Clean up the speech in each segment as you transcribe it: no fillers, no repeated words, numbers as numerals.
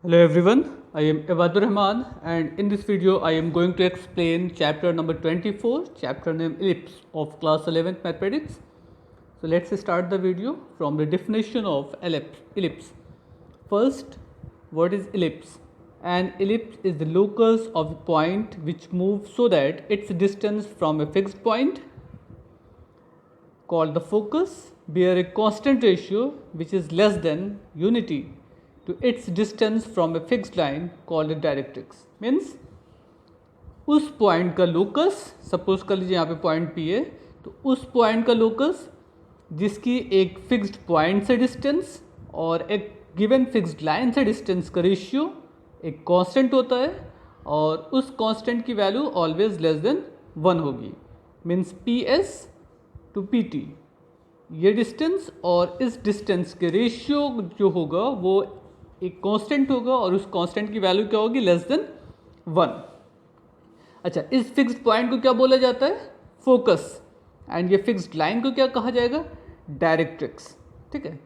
Hello everyone, I am Evadur Rahman and in this video I am going to explain chapter number 24, chapter name ellipse of class 11th mathematics. So let's start the video from the definition of ellipse. First, what is ellipse? An ellipse is the locus of a point which moves so that its distance from a fixed point called the focus bear a constant ratio which is less than unity to its distance from a fixed line called a directrix. Means उस point का locus, suppose कर लीजिए यहाँ पे point P है, तो उस point का लोकस जिसकी एक फिक्स्ड पॉइंट से डिस्टेंस और एक गिवन फिक्स्ड लाइन से डिस्टेंस का रेशियो एक कांस्टेंट होता है और उस कांस्टेंट की वैल्यू ऑलवेज लेस देन 1 होगी. Means P S to P T, ये डिस्टेंस और इस डिस्टेंस के रेशियो जो होगा वो एक कांस्टेंट होगा और उस कांस्टेंट की वैल्यू क्या होगी? Less than 1. अच्छा, इस फिक्स्ड पॉइंट को क्या बोला जाता है? फोकस. एंड ये फिक्स्ड लाइन को क्या कहा जाएगा? डायरेक्ट्रिक्स. ठीक है.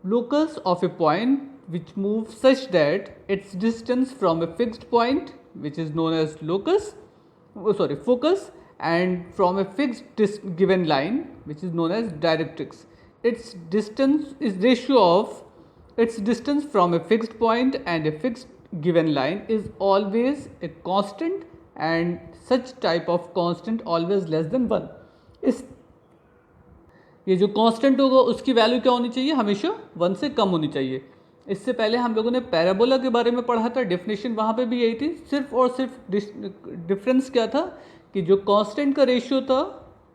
Locus of a point which move such that its distance from a fixed point which is known as locus, focus, and from a fixed given line which is known as directrix. Its distance is ratio of its distance from a fixed point and a fixed given line is always a constant and such type of constant always less than 1. इस ये जो constant होगा उसकी value क्या होनी चाहिए? हमेशा 1 से कम होनी चाहिए. इससे पहले हम लोगों ने पैराबोला के बारे में पढ़ा था, डेफिनेशन वहाँ पे भी यही थी. सिर्फ और सिर्फ डिफरेंस क्या था कि जो कांस्टेंट का रेशियो था,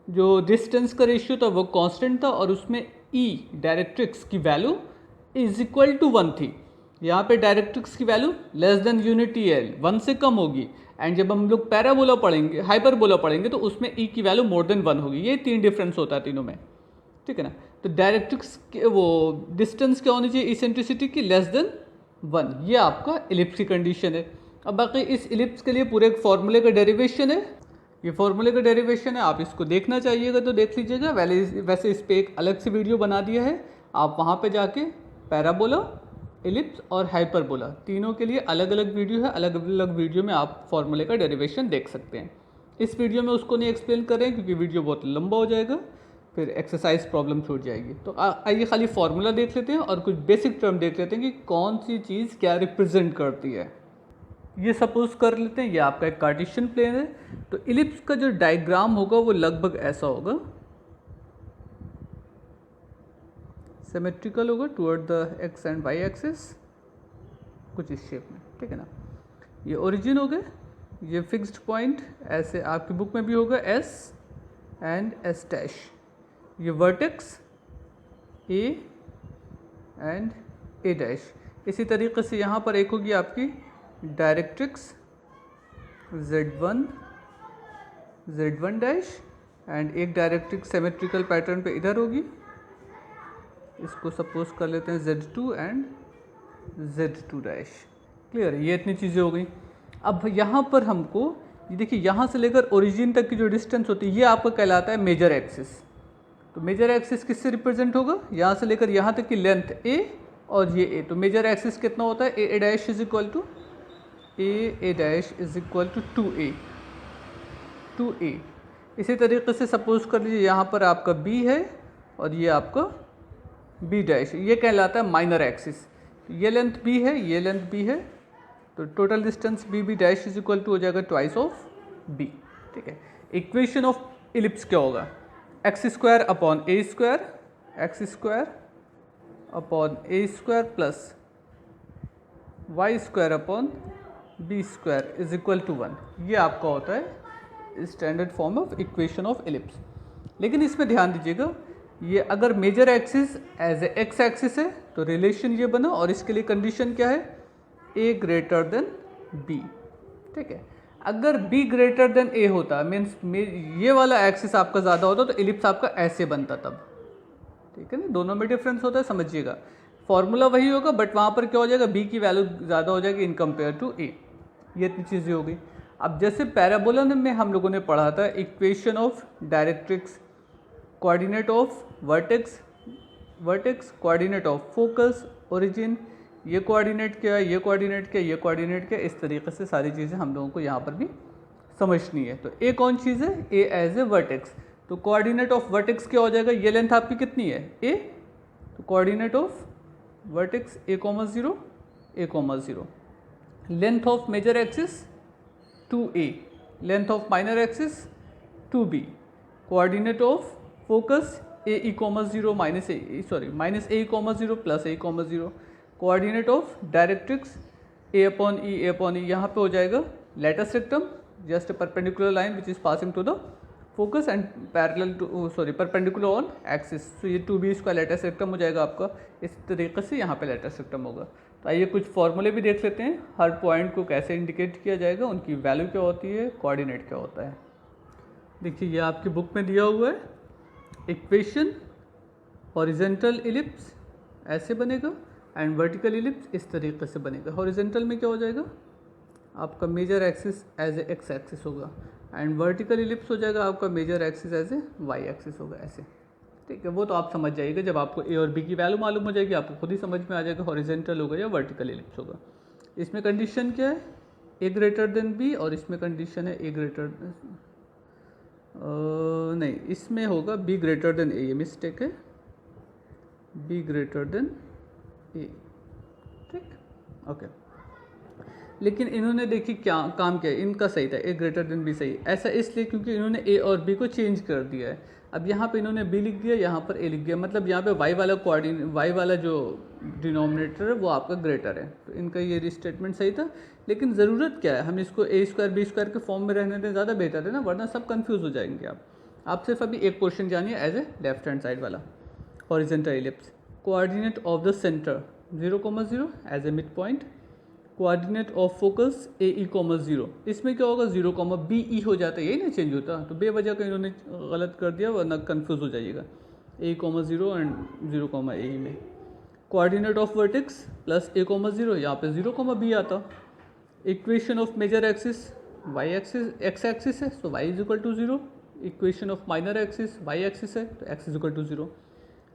जो डिस्टेंस का रेशियो था वो कांस्टेंट था और उसमें ई डायरेक्ट्रिक्स की वैल्यू इज इक्वल टू 1 थी. यहाँ पे डायरेक्ट्रिक्स की value less than unity L 1 से कम होगी. एंड जब हम लोग पैराबोला पढ़ेंगे, हाइपरबोला पढ़ेंगे, तो उसमें ई की वैल्यू मोर देन 1 होगी. ये 3 डिफरेंस होता है तीनों में. ठीक है ना. तो डायरेक्ट्रिक्स वो डिस्टेंस क्या होनी चाहिए? इसेंट्रिसिटी की लेस देन 1. ये आपका इलिप्स की कंडीशन है. अब बाकी इस इलिप्स के लिए पूरे एक फॉर्मूले का डेरिवेशन है. ये फॉर्मूले का डेरिवेशन है, आप इसको देखना चाहिएगा तो देख लीजिएगा. वैसे इस पर एक अलग से वीडियो बना दिया है, आप वहाँ पे जाके पैराबोला, इलिप्स और हाइपरबोला तीनों के लिए अलग अलग वीडियो है. अलग अलग वीडियो में आप फॉर्मूले का डेरिवेशन देख सकते हैं. इस वीडियो में उसको नहीं एक्सप्लेन कर रहे हैं क्योंकि वीडियो बहुत लंबा हो जाएगा, फिर एक्सरसाइज प्रॉब्लम छूट जाएगी. तो आइए खाली फार्मूला देख लेते हैं और कुछ बेसिक टर्म देख लेते हैं कि कौन सी चीज़ क्या रिप्रेजेंट करती है. ये सपोज कर लेते हैं ये आपका एक कार्टेशियन प्लेन है. तो इलिप्स का जो डायग्राम होगा वो लगभग ऐसा होगा, सिमेट्रिकल होगा toward the x and y axis, कुछ इस शेप में. ठीक है ना. ये ओरिजिन हो गए, ये फिक्स्ड पॉइंट ऐसे आपकी बुक में भी होगा एस एंड एस डैश. ये vertex A and A dash. इसी तरीके से यहाँ पर एक होगी आपकी डायरेक्ट्रिक्स Z1 डैश एंड एक डायरेक्ट्रिक्स सिमेट्रिकल पैटर्न पे इधर होगी. इसको सपोज कर लेते हैं Z2 and Z2 dash. Clear है. ये इतनी चीज़ें हो गई. अब यहाँ पर हमको ये देखिए, यहाँ से लेकर ओरिजिन तक की जो डिस्टेंस होती है ये आपका कहलाता है मेजर एक्सिस. तो मेजर एक्सिस किससे रिप्रेजेंट होगा? यहाँ से लेकर यहाँ तक की लेंथ A और ये A. तो मेजर एक्सिस कितना होता है? A dash is equal to A dash is equal to 2A. इसी तरीके से सपोज कर लीजिए यहाँ पर आपका B है और ये आपका B डैश, ये कहलाता है माइनर एक्सिस. ये लेंथ B है, ये लेंथ B है, तो total distance B dash is equal to हो जाएगा ट्वाइस ऑफ B. ठीक है. इक्वेशन ऑफ इलिप्स क्या होगा? X square upon a square, x square upon a square plus y square upon b square is equal to 1. ये आपका होता है standard form of equation of ellipse. लेकिन इसमें ध्यान दीजिएगा, ये अगर major axis as a x axis है तो रिलेशन ये बना और इसके लिए कंडीशन क्या है? ए ग्रेटर देन बी. ठीक है. अगर b ग्रेटर देन a होता मीन्स ये वाला एक्सिस आपका ज़्यादा होता तो इलिप्स आपका ऐसे बनता तब. ठीक है ना. दोनों में डिफरेंस होता है, समझिएगा. फॉर्मूला वही होगा बट वहाँ पर क्या हो जाएगा? b की वैल्यू ज़्यादा हो जाएगी इन कंपेयर टू a. ये इतनी चीज़ें हो गई. अब जैसे पैराबोला में हम लोगों ने पढ़ा था equation of directrix, coordinate of vertex, coordinate of focus, origin, ये कोऑर्डिनेट क्या है, ये कोऑर्डिनेट क्या है, ये कोऑर्डिनेट क्या है, इस तरीके से सारी चीज़ें हम लोगों को यहाँ पर भी समझनी है। तो ए कौन चीज़ है, ए एज ए वर्टेक्स, तो कोऑर्डिनेट ऑफ वर्टेक्स क्या हो जाएगा, ये लेंथ आपकी कितनी है ए, तो coordinate of vertex a comma 0 a comma 0, length of major axis 2a, length of minor axis 2b, coordinate of focus a e comma 0 minus a comma 0 plus a comma 0, coordinate of directrix a upon e यहाँ पे हो जाएगा latus rectum, just perpendicular line which is passing to the focus and parallel to perpendicular on axis, तो ये 2b इसका latus rectum हो जाएगा आपका, इस तरीके से यहाँ पे लेटस रेक्टम होगा। तो आइए कुछ फॉर्मूले भी देख लेते हैं, हर पॉइंट को कैसे इंडिकेट किया जाएगा, उनकी वैल्यू क्या होती है, कोऑर्डिनेट क्या होता है। देखिए ये आपकी बुक में दिया हुआ है, इक्वेशन हॉरिजेंटल इलिप्स ऐसे बनेगा एंड वर्टिकल इलिप्स इस तरीके से बनेगा। हॉरिजेंटल में क्या हो जाएगा आपका major axis as a x axis होगा एंड वर्टिकल इलिप्स हो जाएगा आपका major axis as a y axis होगा ऐसे, ठीक है। वो तो आप समझ जाइएगा, जब आपको ए और बी की वैल्यू मालूम हो जाएगी आपको खुद ही समझ में आ जाएगा हॉरिजेंटल होगा या वर्टिकल इलिप्स होगा। इसमें कंडीशन क्या है, ए ग्रेटर देन बी, और इसमें कंडीशन है ए ग्रेटर नहीं, इसमें होगा बी ग्रेटर देन ए, ये मिस्टेक है, बी ग्रेटर देन ए, ठीक, ओके। लेकिन इन्होंने देखिए क्या काम किया, इनका सही था, ए ग्रेटर देन बी सही, ऐसा इसलिए क्योंकि इन्होंने ए और बी को चेंज कर दिया है। अब यहाँ पे इन्होंने बी लिख दिया, यहाँ पर ए लिख दिया, मतलब यहाँ पे वाई वाला जो डिनोमिनेटर है वो आपका ग्रेटर है, तो इनका ये रिस्टेटमेंट सही था। लेकिन ज़रूरत क्या है, हम इसको ए स्क्वायर बी स्क्वायर के फॉर्म में रहने दें, ज़्यादा बेहतर है ना, वरना सब कन्फ्यूज़ हो जाएंगे आप सिर्फ अभी एक क्वेश्चन जानिए as a left hand side वाला, horizontal ellipse, coordinate of the centre 0,0 as a mid point, coordinate of focus a e comma 0, इसमें क्या होगा 0, बी ई हो जाता है, यही ना चेंज होता, तो बेवजह का इन्होंने गलत कर दिया वरना कन्फ्यूज़ हो जाइएगा, ए कॉमा 0 एंड 0, ए में, coordinate of vertex plus a comma 0, यहाँ पे 0, बी आता, equation of major axis y axis x axis है तो y is equal to 0, equation of minor axis y axis है तो x is equal to 0,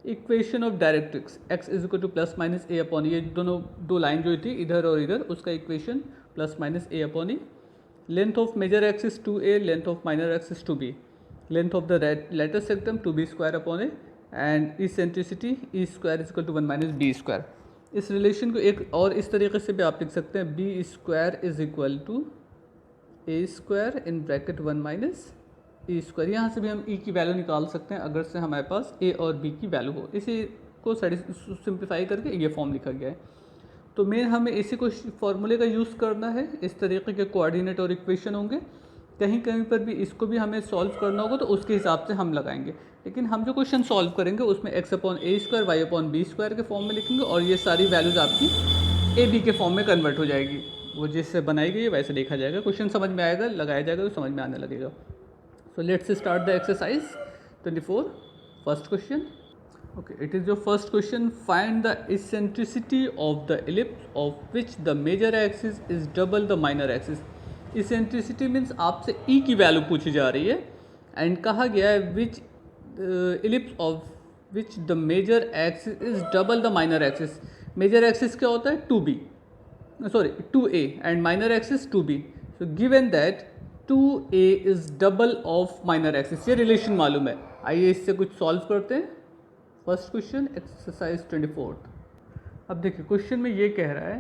equation of directrix x is equal to plus minus a upon, ये दोनों दो line जो थी इधर और इधर उसका equation plus minus a upon e, length of major axis 2a, length of minor axis 2b, length of the latus rectum 2b square upon a, and eccentricity e square is equal to 1 minus b square. इस relation को एक और इस तरीके से भी आप लिख सकते हैं, b square is equal to a square in bracket 1 minus e square. यहाँ से भी हम ई की वैल्यू निकाल सकते हैं अगर से हमारे पास ए और बी की वैल्यू हो, इसी को सिंप्लीफाई करके ये फॉर्म लिखा गया है। तो मेन हमें इसी को फॉर्मूले का यूज़ करना है, इस तरीके के कोऑर्डिनेट और इक्वेशन होंगे, कहीं कहीं पर भी इसको भी हमें सॉल्व करना होगा तो उसके हिसाब से हम लगाएंगे। लेकिन हम जो क्वेश्चन सॉल्व करेंगे उसमें x upon a square y upon b square के फॉर्म में लिखेंगे और ये सारी वैल्यूज़ आपकी ए बी के फॉर्म में कन्वर्ट हो जाएगी, वो जिससे बनाई गई है वैसे देखा जाएगा, क्वेश्चन समझ में आएगा, लगाया जाएगा तो समझ में आने लगेगा। So let's start the exercise 24. First question. Okay, it is your first question. Find the eccentricity of the ellipse of which the major axis is double the minor axis. Eccentricity means आपसे E की value पूछी जा रही है and कहा गया है which ellipse of which the major axis is double the minor axis. Major axis क्या होता है 2b, sorry 2a and minor axis 2b. So given that 2a is double of minor axis, ये relation मालूम है, आइए इससे कुछ solve करते हैं। First question exercise 24। अब देखिए क्वेश्चन में ये कह रहा है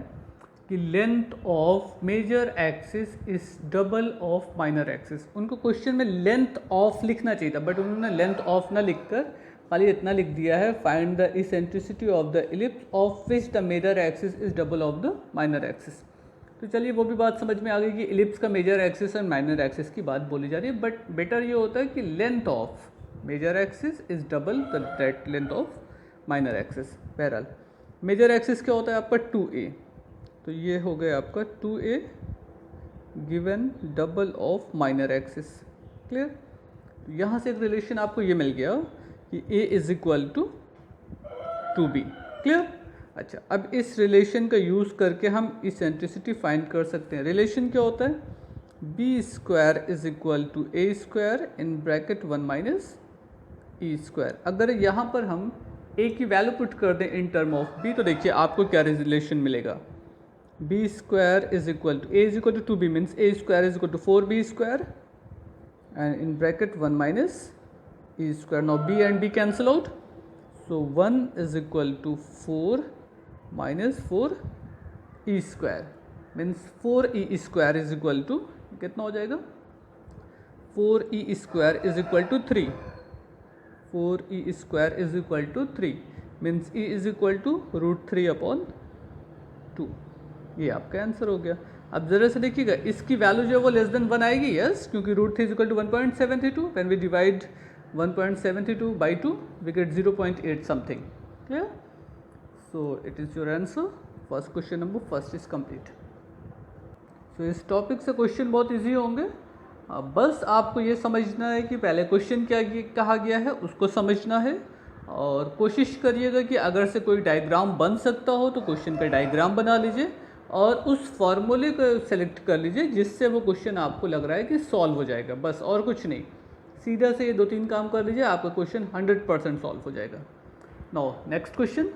कि length of major axis is double of minor axis. उनको क्वेश्चन में लेंथ ऑफ लिखना चाहिए था बट उन्होंने लेंथ ऑफ ना लिखकर खाली इतना लिख दिया है, find the eccentricity of the ellipse of which the major axis is double of the minor axis. तो चलिए वो भी बात समझ में आ गई कि इलिप्स का मेजर एक्सिस और माइनर एक्सिस की बात बोली जा रही है, बट बेटर ये होता है कि length of major axis is double the that length of minor axis. बहरहाल मेजर एक्सिस क्या होता है आपका 2a, तो ये हो गया आपका 2a given double of minor axis. Clear, तो यहाँ से एक रिलेशन आपको ये मिल गया कि a is equal to 2b। Clear, अच्छा अब इस रिलेशन का यूज़ करके हम इसेंट्रिसिटी फाइंड कर सकते हैं। रिलेशन क्या होता है, b square is equal to a square in bracket 1 minus e square. अगर यहाँ पर हम ए की वैल्यू पुट कर दें इन टर्म ऑफ बी, तो देखिए आपको क्या रिलेशन मिलेगा, b square is equal to a is equal to b, means a square is equal to 4b square and in bracket 1 minus e square. Now b and b cancel out, so 1 is equal to 4 minus 4 e square, means 4e square is equal to कितना हो जाएगा, 4e square is equal to 3, 4e square is equal to 3, means e is equal to root 3 upon 2. ये आपका answer हो गया. अब जरा से देखिएगा इसकी वैल्यू जो है वो लेस देन 1 आएगी, यस, क्योंकि root 3 is equal to 1.72. When we divide 1.72 by 2 we get 0.8 something. Clear? So it is your answer. First question number first is complete. So इस टॉपिक से क्वेश्चन बहुत ईजी होंगे. बस आपको ये समझना है कि पहले क्वेश्चन क्या कहा गया है उसको समझना है, और कोशिश करिएगा कि अगर से कोई डायग्राम बन सकता हो तो क्वेश्चन का डायग्राम बना लीजिए और उस फॉर्मूले को सेलेक्ट कर लीजिए जिससे वो क्वेश्चन आपको लग रहा है कि सॉल्व हो जाएगा, बस और कुछ नहीं. सीधा से ये 2-3 काम कर लीजिए, आपका क्वेश्चन 100% सॉल्व हो जाएगा. Now next question.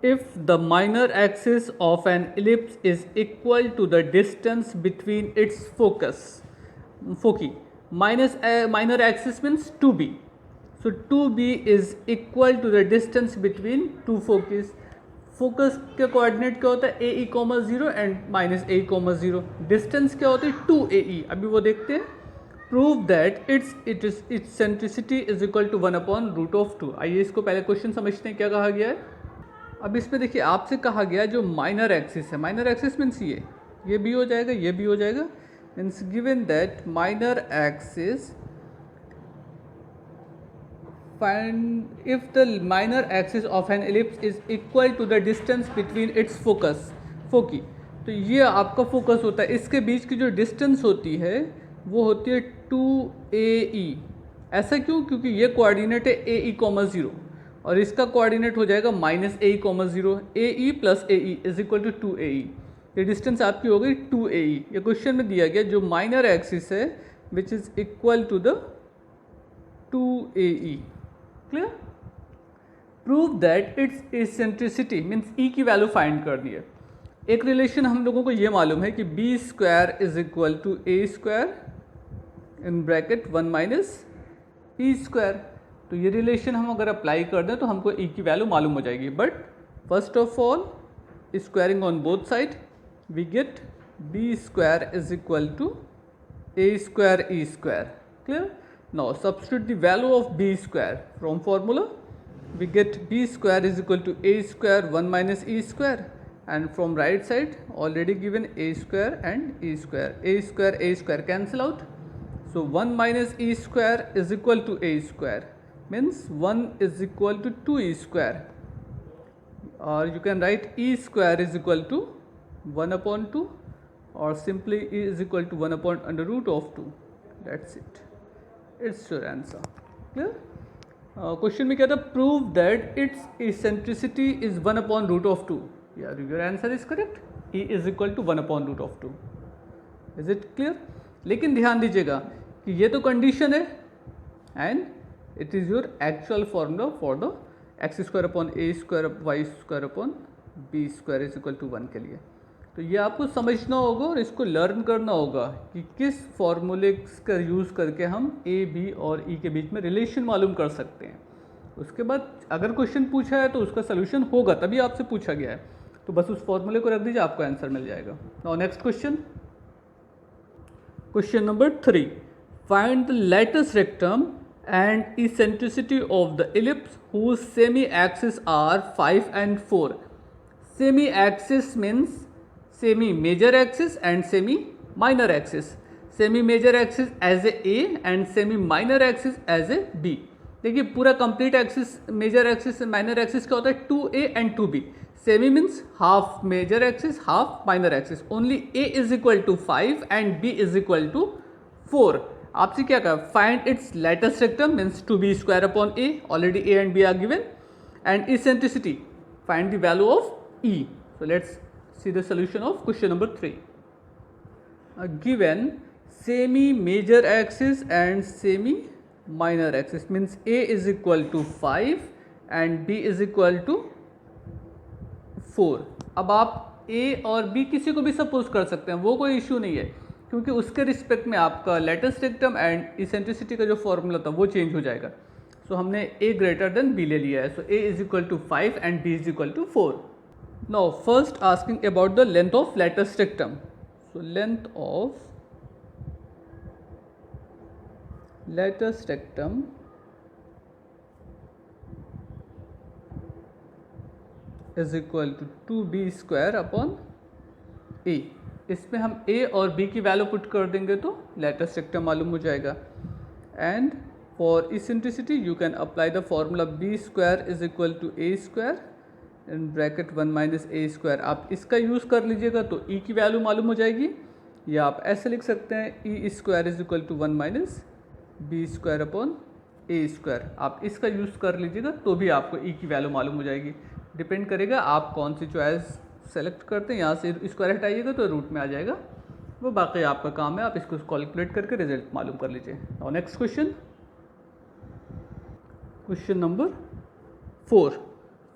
If the minor axis of an ellipse is equal to the distance between its foci, minor axis means 2b, so 2b is equal to the distance between two foci. Focus के coordinate क्या होता है, a e comma 0 and minus a comma 0. Distance क्या होती है 2AE. अभी वो देखते हैं. Prove that its eccentricity is equal to 1 upon root of 2. आइए इसको पहले क्वेश्चन समझते हैं क्या कहा गया है. अब इसमें देखिए आपसे कहा गया जो माइनर एक्सिस है, माइनर एक्सिस मीन्स ये भी हो जाएगा, ये भी हो जाएगा. Means given that minor axis, find if the minor axis of an ellipse is equal to the distance between its foci. तो ये आपका फोकस होता है, इसके बीच की जो डिस्टेंस होती है वो होती है 2AE. ऐसा क्यों? क्योंकि ये कोऑर्डिनेट है AE कॉमा 0 और इसका कोऑर्डिनेट हो जाएगा minus AE comma 0. AE plus AE is equal to 2AE. ये डिस्टेंस आपकी हो गई 2AE. ये क्वेश्चन में दिया गया जो माइनर एक्सिस है which is equal to the 2AE. Clear? Prove that its eccentricity means e की वैल्यू फाइंड करनी है. एक रिलेशन हम लोगों को ये मालूम है कि b square is equal to a square in bracket 1 minus e square. तो ये रिलेशन हम अगर अप्लाई कर दें तो हमको ई की वैल्यू मालूम हो जाएगी. But first of all squaring on both side we get b square is equal to a square e square. Clear? Now substitute the value of b square from formula. We get b square is equal to a square 1 minus e square, and from right side already given a square and e square. A square cancel out. So 1 minus e square is equal to a square, means 1 is equal to 2e square, or you can write e square is equal to 1 upon 2, or simply e is equal to 1 upon under root of 2. That's it. It's your answer. Clear? Question में क्या था, prove that its eccentricity is 1 upon root of 2. यार your answer is correct. E is equal to 1 upon root of 2. Is it clear? लेकिन ध्यान दीजिएगा कि ये तो कंडीशन है and it is your actual formula for the x square upon a square y square upon b square is equal to 1 के लिए. तो ये आपको समझना होगा और इसको लर्न करना होगा कि किस फॉर्मूले का यूज़ करके हम ए बी और ई के बीच में रिलेशन मालूम कर सकते हैं. उसके बाद अगर क्वेश्चन पूछा है तो उसका सोल्यूशन होगा, तभी आपसे पूछा गया है, तो बस उस फॉर्मूले को रख दीजिए, आपको आंसर मिल जाएगा. Now next question. Question number 3. Find the latest rectum and eccentricity of the ellipse whose semi axis are 5 and 4. Semi axis means semi major axis and semi minor axis. Semi major axis as a and semi minor axis as a B. देखिए पूरा complete axis, major axis minor axis क्या होता है 2A and 2B. Semi means half major axis half minor axis. Only A is equal to 5 and B is equal to 4. आपसे क्या कहा, find its latest rectum means 2B square upon A. Already A and B are given. And eccentricity find the value of E. So let's see the solution of question number 3. Given semi major axis and semi minor axis means a is equal to 5 and b is equal to 4. अब आप a और b किसी को भी suppose कर सकते हैं, वो कोई इशू नहीं है, क्योंकि उसके रिस्पेक्ट में आपका लेटेस्ट रेक्टम एंड इसेंट्रिसिटी का जो फॉर्मूला था वो चेंज हो जाएगा. सो हमने a ग्रेटर देन b ले लिया है. So a is equal to 5 and b is equal to 4. Now first asking about the length of latest rectum. So length of latest rectum is equal to 2b square upon a. इसमें हम a और b की value put कर देंगे तो latus rectum मालूम हो जाएगा. And for eccentricity you can apply the formula b square is equal to a square in bracket 1 minus a square. आप इसका यूज़ कर लीजिएगा तो e की वैल्यू मालूम हो जाएगी, या आप ऐसे लिख सकते हैं e square is equal to 1 minus b square upon a square. आप इसका यूज़ कर लीजिएगा तो भी आपको e की वैल्यू मालूम हो जाएगी. डिपेंड करेगा आप कौन सी चॉइस सेलेक्ट करते हैं. यहाँ से स्क्वायर हटाइएगा तो रूट में आ जाएगा, वो बाकी आपका काम है, आप इसको कैलकुलेट करके रिजल्ट मालूम कर लीजिए. और next question, question number 4.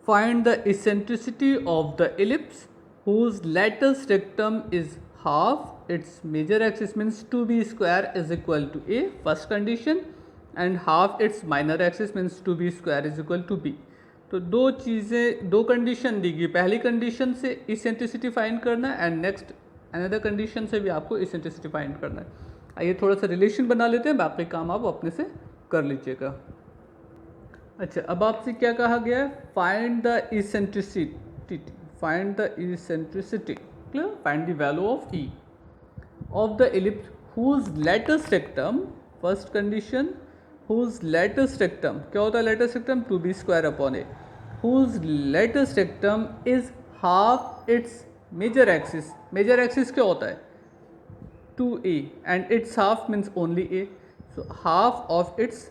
Find the eccentricity of the ellipse whose latest rectum is half its major axis means 2b square is equal to a, first condition, and half its minor axis means 2b square is equal to b. तो दो condition दी गई. पहली condition से eccentricity find करना है and next another condition से भी आपको इसेंट्रिसिटी फाइंड करना है. आइए थोड़ा सा रिलेशन बना लेते हैं, बाकी काम आप अपने से कर लीजिएगा. अच्छा, अब आपसे क्या कहा गया है? Find the eccentricity. Find the eccentricity, clear? Find the value of e of the ellipse whose latest rectum, first condition, whose latest rectum, क्या होता है latest rectum? 2b square upon a. whose latest rectum is half its major axis. major axis क्या होता है? 2a and its half means only a. so half of its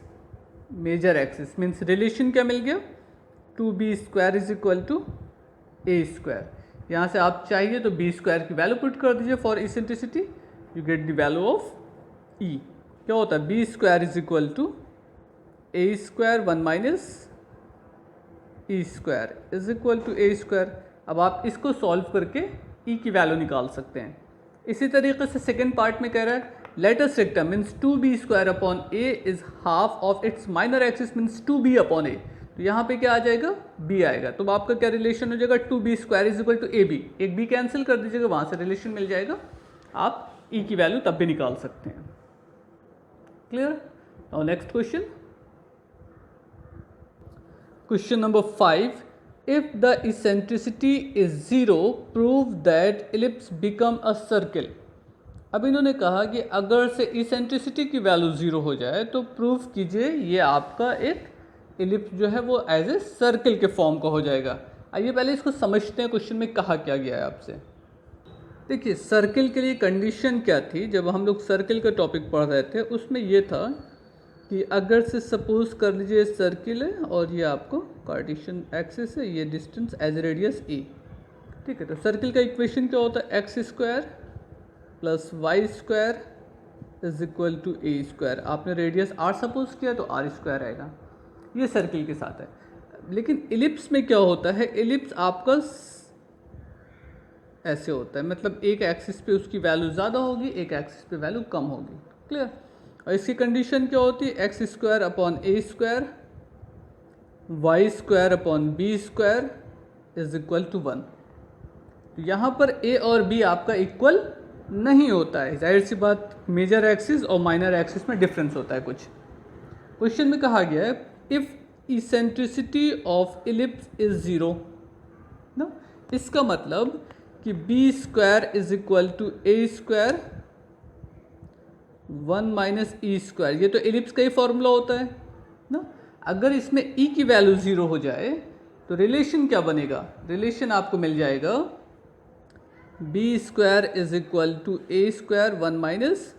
major axis means relation क्या मिल गया? 2b square is equal to a square. यहाँ से आप चाहिए तो b square की वैल्यू पुट कर दीजिए for eccentricity, you get the value of e. क्या होता है? b square is equal to a square 1 minus e square is equal to a square. अब आप इसको सॉल्व करके e की वैल्यू निकाल सकते हैं. इसी तरीके से सेकेंड पार्ट में कह रहा है latest rectum means 2b square upon a is half of its minor axis means 2b upon a. तो यहाँ पे क्या आ जाएगा? b आएगा. तो आपका क्या रिलेशन हो जाएगा? 2b square is equal to ab. एक b कैंसिल कर दीजिएगा, वहाँ से रिलेशन मिल जाएगा, आप e की वैल्यू तब भी निकाल सकते हैं. क्लियर? और next question, question number 5. If the eccentricity is 0 prove that ellipse become a circle. अब इन्होंने कहा कि अगर से इसेंट्रिसिटी की वैल्यू 0 हो जाए तो प्रूव कीजिए ये आपका एक एलिप्स जो है वो एज ए सर्किल के फॉर्म का हो जाएगा. आइए पहले इसको समझते हैं, क्वेश्चन में कहा क्या गया है आपसे. देखिए, सर्किल के लिए कंडीशन क्या थी जब हम लोग सर्किल का टॉपिक पढ़ रहे थे, उसमें ये था कि अगर से सपोज कर लीजिए सर्किल है और ये आपको कार्टेशियन एक्सिस है, ये डिस्टेंस एज रेडियस e. ठीक है, तो सर्किल का इक्वेशन क्या होता है? X square plus y square is equal to a square. आपने रेडियस r सपोज किया तो r स्क्वायर आएगा. ये सर्किल के साथ है. लेकिन एलिप्स में क्या होता है? एलिप्स आपका ऐसे होता है, मतलब एक एक्सिस पे उसकी वैल्यू ज़्यादा होगी, एक एक्सिस पे वैल्यू कम होगी. क्लियर? और इसकी कंडीशन क्या होती है? X square upon a square y square upon b square is equal to 1. तो यहाँ पर ए और बी आपका इक्वल नहीं होता है, जाहिर सी बात, मेजर एक्सिस और माइनर एक्सिस में डिफरेंस होता है कुछ. क्वेश्चन में कहा गया है if eccentricity of ellipse is 0 ना, इसका मतलब कि b square is equal to a square 1 minus e square. ये तो एलिप्स का ही फॉर्मूला होता है ना. अगर इसमें ई की वैल्यू 0 हो जाए तो रिलेशन क्या बनेगा? रिलेशन आपको मिल जाएगा b square is equal to a square 1 minus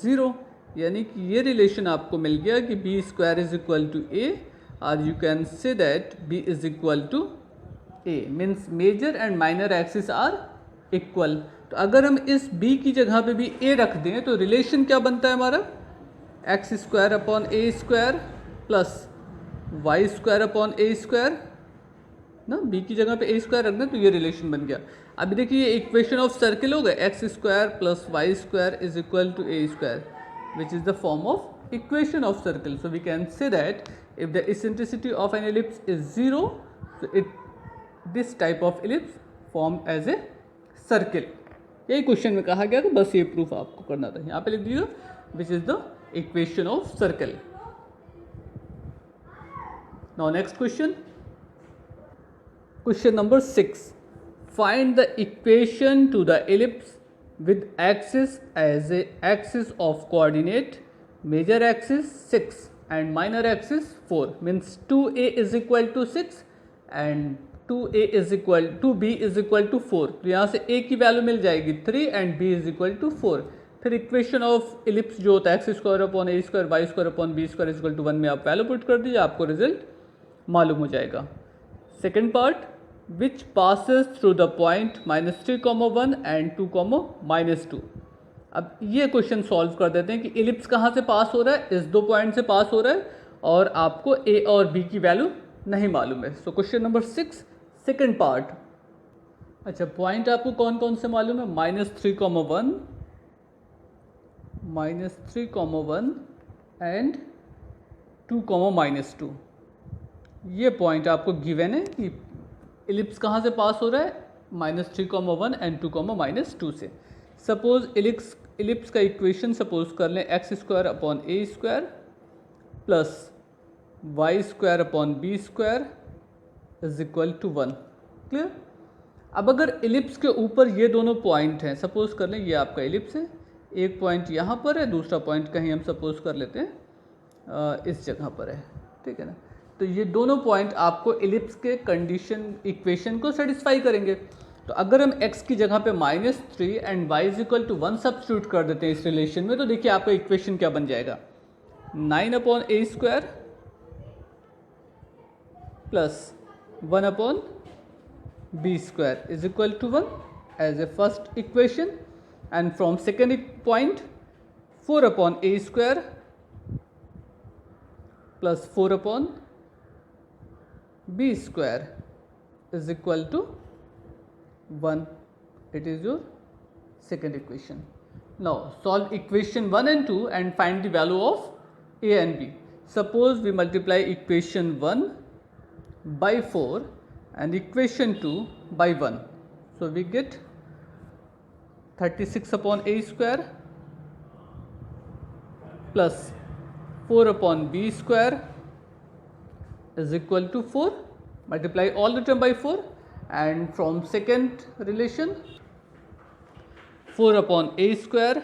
0. यानी कि ये रिलेशन आपको मिल गया कि b square is equal to a, और you can say that b is equal to a. Means major and minor axis are equal. तो अगर हम इस b की जगह पे भी a रख दें तो रिलेशन क्या बनता है हमारा? X square upon a square plus y square upon a square ना, बी की जगह पे ए स्क्वायर रखना, तो ये रिलेशन बन गया। अभी देखिए ये इक्वेशन ऑफ सर्किल हो गया, x square plus y square is equal to a square, which is the form of equation of circle. So we can say that if the eccentricity of an ellipse is 0, so this type of ellipse form as a circle. यही question में कहा गया, तो बस ये proof आपको करना था। यहाँ पे लिख दीजिए विच is the equation of circle. Now next question, question number 6, find the equation to the ellipse with axis as a axis of coordinate, major axis 6 and minor axis 4, means 2a is equal to 6 and 2b is equal to 4। तो यहाँ से a की value मिल जाएगी 3 and b is equal to 4। फिर equation of ellipse जो होता है x square upon a square y square upon b square is equal to 1 में आप वैल्यू पुट कर दीजिए, आपको रिजल्ट मालूम हो जाएगा। Second part, which passes through the point -3,1 and 2,-2। अब ये क्वेश्चन सॉल्व कर देते हैं कि एलिप्स कहाँ से पास हो रहा है, इस दो पॉइंट से पास हो रहा है और आपको ए और बी की वैल्यू नहीं मालूम है। So question number 6 second part. अच्छा, पॉइंट आपको कौन कौन से मालूम है, -3,1 एंड 2,-2। ये पॉइंट आपको गिवन है कि एलिप्स कहाँ से पास हो रहा है, -3,1 एंड 2,-2 से। सपोज एलिप्स का इक्वेशन सपोज कर लें x square upon a square plus y square upon b square is equal to 1। Clear. अब अगर एलिप्स के ऊपर ये दोनों पॉइंट हैं, सपोज कर लें ये आपका एलिप्स है, एक पॉइंट यहाँ पर है, दूसरा पॉइंट कहीं हम सपोज कर लेते हैं इस जगह पर है, ठीक है ना। तो ये दोनों पॉइंट आपको एलिप्स के कंडीशन इक्वेशन को सेटिस्फाई करेंगे। तो अगर हम x की जगह पे -3 and y is equal to 1 substitute कर देते हैं इस रिलेशन में, तो देखिए आपका इक्वेशन क्या बन जाएगा, 9 upon a square plus 1 upon b square is equal to 1 as a first equation. And from second point 4 upon a square plus 4 upon b square is equal to 1. It is your second equation. Now solve equation 1 and 2 and find the value of a and b. Suppose we multiply equation 1 by 4 and equation 2 by 1. So we get 36 upon a square plus 4 upon b square is equal to 4. Multiply all the term by 4 and from second relation 4 upon a square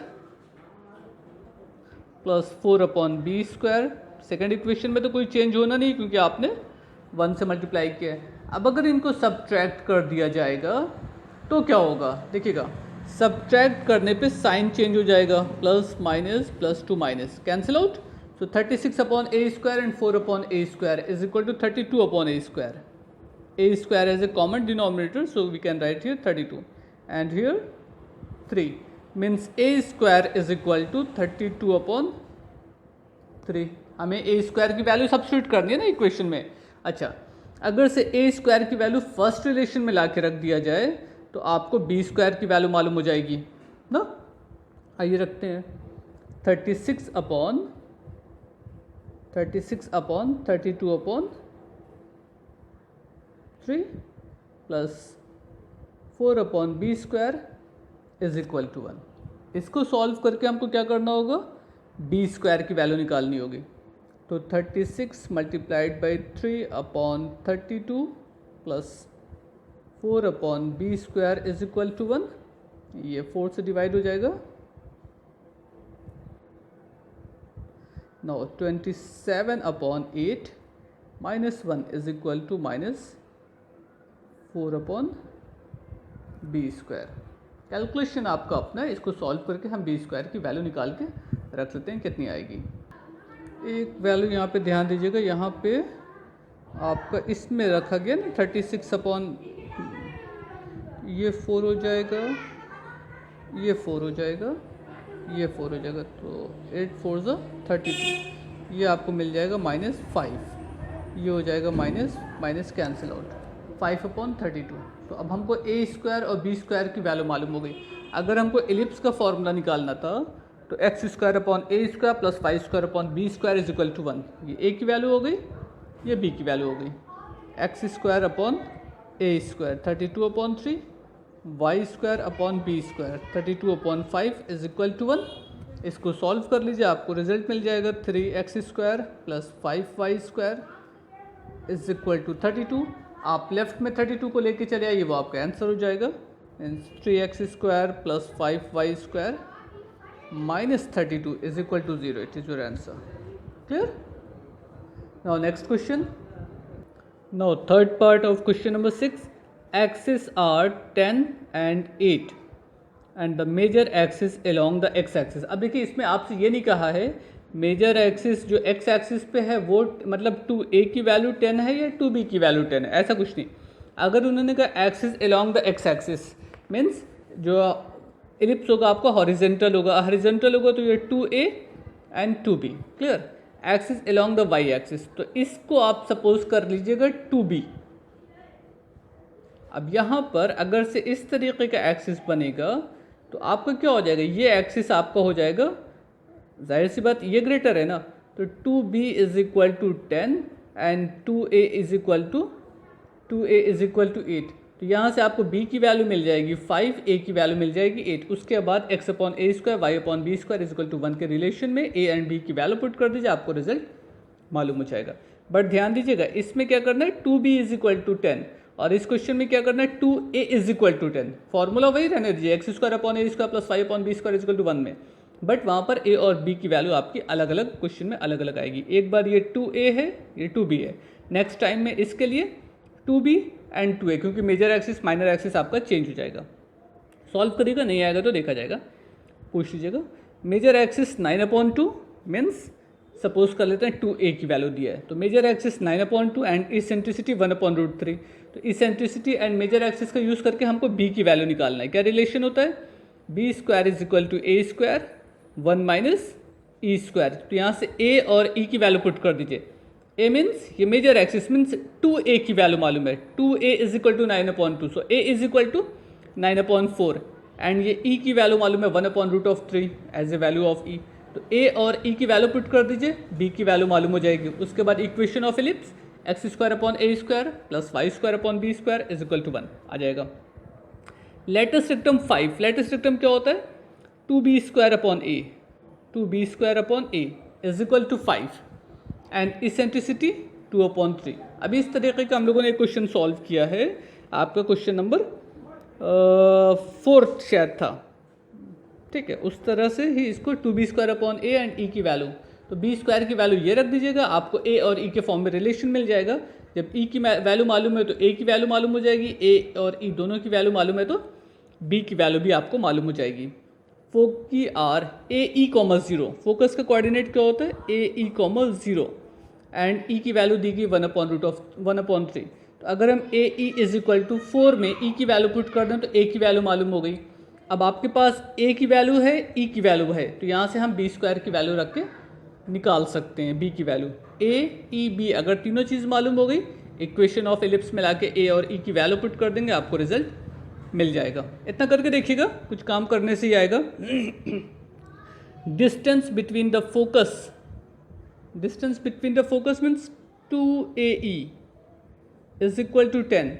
plus 4 upon b square। Second equation में तो कोई change होना नहीं क्योंकि आपने 1 से multiply किया है। अब अगर इनको सब्ट्रैक्ट कर दिया जाएगा तो क्या होगा, देखिएगा सब्ट्रैक्ट करने पे साइन चेंज हो जाएगा, plus minus plus two minus cancel out. So 36 upon a square and 4 upon a square is equal to 32 upon a square. A square has a common denominator, so we can write here 32 and here 3, means a square is equal to 32 upon 3। हमें a square की value substitute करनी है ना equation में। अच्छा, अगर से a square की वैल्यू फर्स्ट रिलेशन में ला के रख दिया जाए तो आपको b square की वैल्यू मालूम हो जाएगी ना। आइए रखते हैं 36 upon 32 upon 3 plus 4 upon b square is equal to 1। इसको सॉल्व करके हमको क्या करना होगा, b स्क्वायर की वैल्यू निकालनी होगी। तो 36 multiplied by 3 upon 32 plus 4 upon b square is equal to 1। ये 4 से डिवाइड हो जाएगा। Now 27 upon 8 minus 1 is equal to minus 4 upon b square। Calculation आपका अपना है, इसको सॉल्व करके हम b स्क्वायर की वैल्यू निकाल के रख लेते हैं कितनी आएगी। एक वैल्यू यहाँ पे ध्यान दीजिएगा, यहाँ पे आपका इसमें रखा गया ना 36 अपॉन ये 4 हो जाएगा, ये 4 हो जाएगा ये 4 हो जाएगा, तो 8 4 ज़ा 32, ये आपको मिल जाएगा -5, ये हो जाएगा माइनस माइनस कैंसिल आउट 5/32। तो अब हमको ए स्क्वायर और बी स्क्वायर की वैल्यू मालूम हो गई। अगर हमको एलिप्स का फॉर्मूला निकालना था तो x square upon a square plus 5 square upon b square is equal to 1। ये ए की वैल्यू हो गई, ये बी की वैल्यू हो गई। X square upon a square 32/3, y square upon b square 32/5 is equal to 1। इसको सॉल्व कर लीजिए, आपको रिजल्ट मिल जाएगा 3x square plus 5y square is equal to 32। आप लेफ्ट में 32 को लेके चले आइए, वो आपका आंसर हो जाएगा। 3x square plus 5y square minus 32 is equal to 0। It is your answer. Clear? Now next question. Now third part of question number 6। Axis are 10 and 8 and the major axis along the x axis. अब देखिए, इसमें आपसे ये नहीं कहा है major axis जो x axis पे है वो मतलब 2a की वैल्यू 10 है या 2b की वैल्यू 10 है, ऐसा कुछ नहीं। अगर उन्होंने कहा axis along the x axis means जो एलिप्स होगा आपका हॉरिजेंटल होगा, हॉरिजेंटल होगा तो ये 2a and 2b। Clear? Axis along the y axis, तो इसको आप सपोज कर लीजिएगा 2b। अब यहाँ पर अगर से इस तरीके का एक्सिस बनेगा तो आपका क्या हो जाएगा, ये एक्सिस आपका हो जाएगा, जाहिर सी बात ये ग्रेटर है ना, तो 2b is equal to 10 and 2a is equal to 8। तो यहाँ से आपको b की वैल्यू मिल जाएगी 5, a की वैल्यू मिल जाएगी 8। उसके बाद x upon a square y upon b square is equal to 1 के रिलेशन में a एंड b की वैल्यू पुट कर दीजिए, आपको रिजल्ट मालूम हो जाएगा। बट ध्यान दीजिएगा, इसमें क्या करना है 2b इज इक्वल टू 10 और इस क्वेश्चन में क्या करना है 2a is equal to 10। Formula वही रहने दीजिए, x square upon a square plus 5 upon b square is equal to 1 में, बट वहाँ पर a और b की वैल्यू आपकी अलग अलग क्वेश्चन में अलग अलग आएगी। एक बार ये 2a है, ये 2b है, नेक्स्ट टाइम में इसके लिए 2b एंड 2a, क्योंकि मेजर एक्सिस माइनर एक्सिस आपका चेंज हो जाएगा। सॉल्व करिएगा, नहीं आएगा तो देखा जाएगा, पूछ लीजिएगा। मेजर एक्सिस 9/2 मीन्स सपोज कर लेते हैं 2a की वैल्यू दिया है, तो मेजर एक्सिस 9/2 एंड इसेंट्रिसिटी 1/√3। तो इसेंट्रिसिटी एंड मेजर एक्सिस का यूज़ करके हमको b की वैल्यू निकालना है। क्या रिलेशन होता है, b square is equal to a square 1 minus e square. तो यहाँ से a और e की वैल्यू पुट कर दीजिए। a मीन्स ये मेजर एक्सिस मीन्स 2a की वैल्यू मालूम है, 2a is equal to 9/2, so a is equal to 9/4 and ये e की वैल्यू मालूम है 1/√3 as a value of e। तो a और e की वैल्यू पुट कर दीजिए, b की वैल्यू मालूम हो जाएगी। उसके बाद equation of ellipse x square upon a square plus y square upon b square is equal to 1 आ जाएगा। लेटेस्ट सिस्टम 5, लेटेस्ट सिस्टम क्या होता है 2b square upon a, 2b square upon a is equal to 5 and eccentricity 2/3। अभी इस तरीके का हम लोगों ने एक क्वेश्चन सॉल्व किया है, आपका क्वेश्चन नंबर 4 शायद था, ठीक है। उस तरह से ही इसको 2b square upon a and e की वैल्यू, तो b स्क्वायर की वैल्यू ये रख दीजिएगा, आपको a और e के फॉर्म में रिलेशन मिल जाएगा। जब e की वैल्यू मालूम है तो a की वैल्यू मालूम हो जाएगी, a और e दोनों की वैल्यू मालूम है तो b की वैल्यू भी आपको मालूम हो जाएगी। Foci are a e comma 0, focus का कोऑर्डिनेट क्या होता है a e comma 0 and e की वैल्यू दी गई 1/3। तो अगर हम a e is equal to 4 में e की वैल्यू पुट कर दें तो a की वैल्यू मालूम हो गई। अब आपके पास a की वैल्यू है, e की वैल्यू है, तो यहाँ से हम b स्क्वायर की वैल्यू रख के निकाल सकते हैं b की वैल्यू। a e b अगर तीनों चीज़ मालूम हो गई, इक्वेशन ऑफ एलिप्स में लाके a और e की वैल्यू पुट कर देंगे, आपको रिजल्ट मिल जाएगा। इतना करके देखिएगा, कुछ काम करने से ही आएगा। Distance between the focus, distance between the focus means 2ae is equal to 10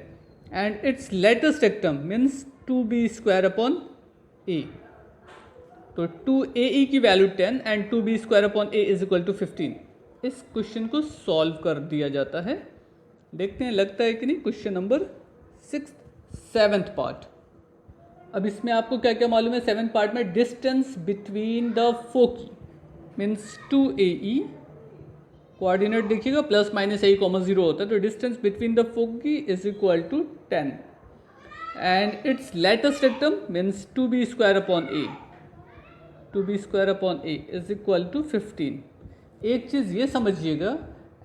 and its latus rectum means 2b square upon a। तो 2ae की वैल्यू 10 and 2b square upon a is equal to 15। इस question को solve कर दिया जाता है, देखते हैं लगता है कि नहीं। Question number 6 7th part. अब इसमें आपको क्या क्या मालूम है 7th पार्ट में, distance between the foci means 2ae, coordinate देखिएगा प्लस माइनस a कॉमा 0 होता है, तो distance between the foci is equal to 10 and its latus rectum means 2b square upon a, 2b square upon a is equal to 15। एक चीज़ ये समझिएगा,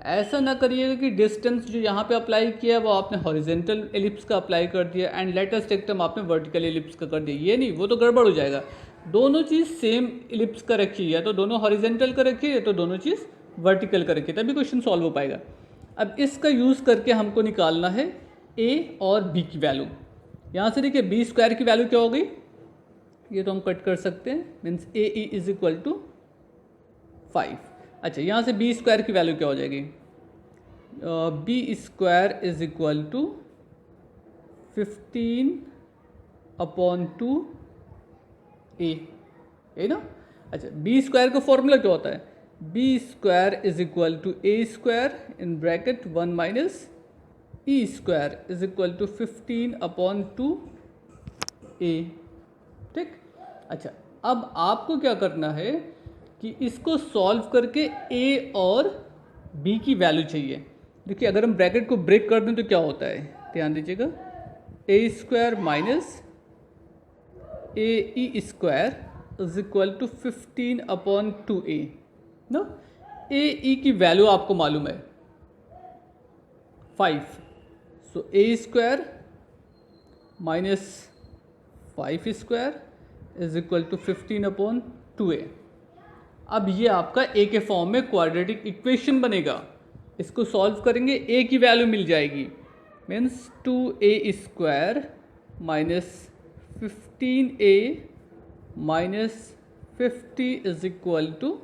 ऐसा ना करिएगा कि डिस्टेंस जो यहाँ पे अप्लाई किया है वो आपने हॉरिजेंटल एलिप्स का अप्लाई कर दिया एंड लेटेस्ट एक्टम आपने वर्टिकल एलिप्स का कर दिया, ये नहीं, वो तो गड़बड़ हो जाएगा। दोनों चीज़ सेम इलिप्स का रखी है, या तो दोनों हॉरिजेंटल का रखी है या तो दोनों चीज़ वर्टिकल का रखी है, तभी क्वेश्चन सॉल्व हो पाएगा। अब इसका यूज़ करके हमको निकालना है ए और बी की वैल्यू। यहाँ से देखिए बी स्क्वायर की वैल्यू क्या हो गई, ये तो हम कट कर सकते हैं, means a e is equal to 5। अच्छा, यहाँ से बी स्क्वायर की वैल्यू क्या हो जाएगी, b square is equal to 15/2 a, है ना। अच्छा, बी स्क्वायर का फॉर्मूला क्या होता है, b square is equal to a square in bracket 1 minus e square is equal to 15/2 a. ठीक। अच्छा, अब आपको क्या करना है कि इसको सॉल्व करके ए और बी की वैल्यू चाहिए। देखिए, अगर हम ब्रैकेट को ब्रेक कर दें तो क्या होता है, ध्यान दीजिएगा, a square minus a e square is equal to 15/2 a ना। ए ई की वैल्यू आपको मालूम है 5, so a square minus 5 square is equal to 15/2 a. अब ये आपका ए के फॉर्म में क्वाड्रेटिक इक्वेशन बनेगा। इसको सॉल्व करेंगे, ए की वैल्यू मिल जाएगी, means 2a square minus 15a minus 50 is equal to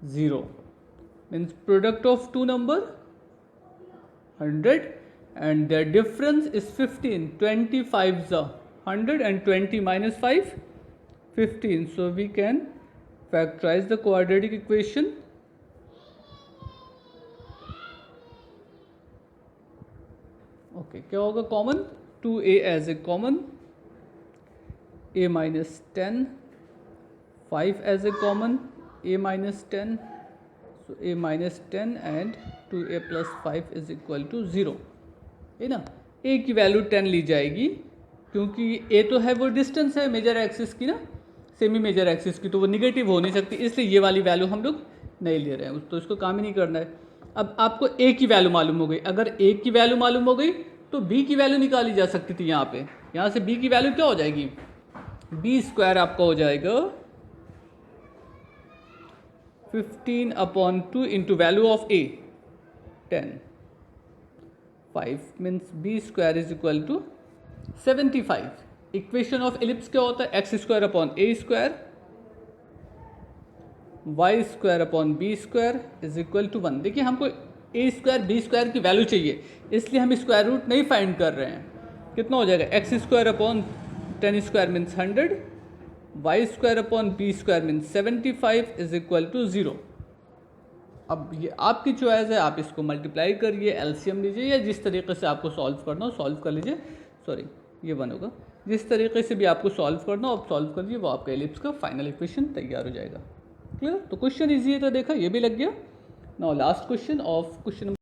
0, means product of two number 100 and their difference is 15. 25 is 100 and 20 minus 5 15. So we can factorize the quadratic equation. Okay, क्या होगा common, 2a as a common, a minus 10, 5 as a common, a minus 10, so a minus 10 and 2a plus 5 is equal to 0, है ना। a की वैल्यू 10 ली जाएगी क्योंकि a तो है वो डिस्टेंस है मेजर एक्सिस की ना, सेमी मेजर एक्सिस की, तो वो निगेटिव हो नहीं सकती, इसलिए ये वाली वैल्यू हम लोग नहीं ले रहे हैं, तो इसको काम ही नहीं करना है। अब आपको a की वैल्यू मालूम हो गई, अगर a की वैल्यू मालूम हो गई तो b की वैल्यू निकाली जा सकती थी। यहाँ पे यहाँ से b की वैल्यू क्या हो जाएगी, b स्क्वायर आपका हो जाएगा 15/2 इंटू वैल्यू ऑफ a 10, 5 मीन्स b square is equal to 75। Equation of ellipse क्या होता है, x square upon a square y square upon b square is equal to 1। देखिए, हमको ए स्क्वायर बी स्क्वायर की वैल्यू चाहिए, इसलिए हम स्क्वायर रूट नहीं फाइंड कर रहे हैं। कितना हो जाएगा, x square upon 10 square means 100, y square upon b square means 75 is equal to 0। अब ये आपकी चॉइस है, आप इसको मल्टीप्लाई करिए, एलसीएम लीजिए, या जिस तरीके से आपको सॉल्व करना हो सॉल्व कर लीजिए। सॉरी, ये 1 होगा, जिस तरीके से भी आपको सॉल्व करना हो आप सॉल्व कर लीजिए, वो आपका एलिप्स का फाइनल इक्वेशन तैयार हो जाएगा। क्लियर, तो क्वेश्चन ईजी है, तो देखा ये भी लग गया। Now last question of question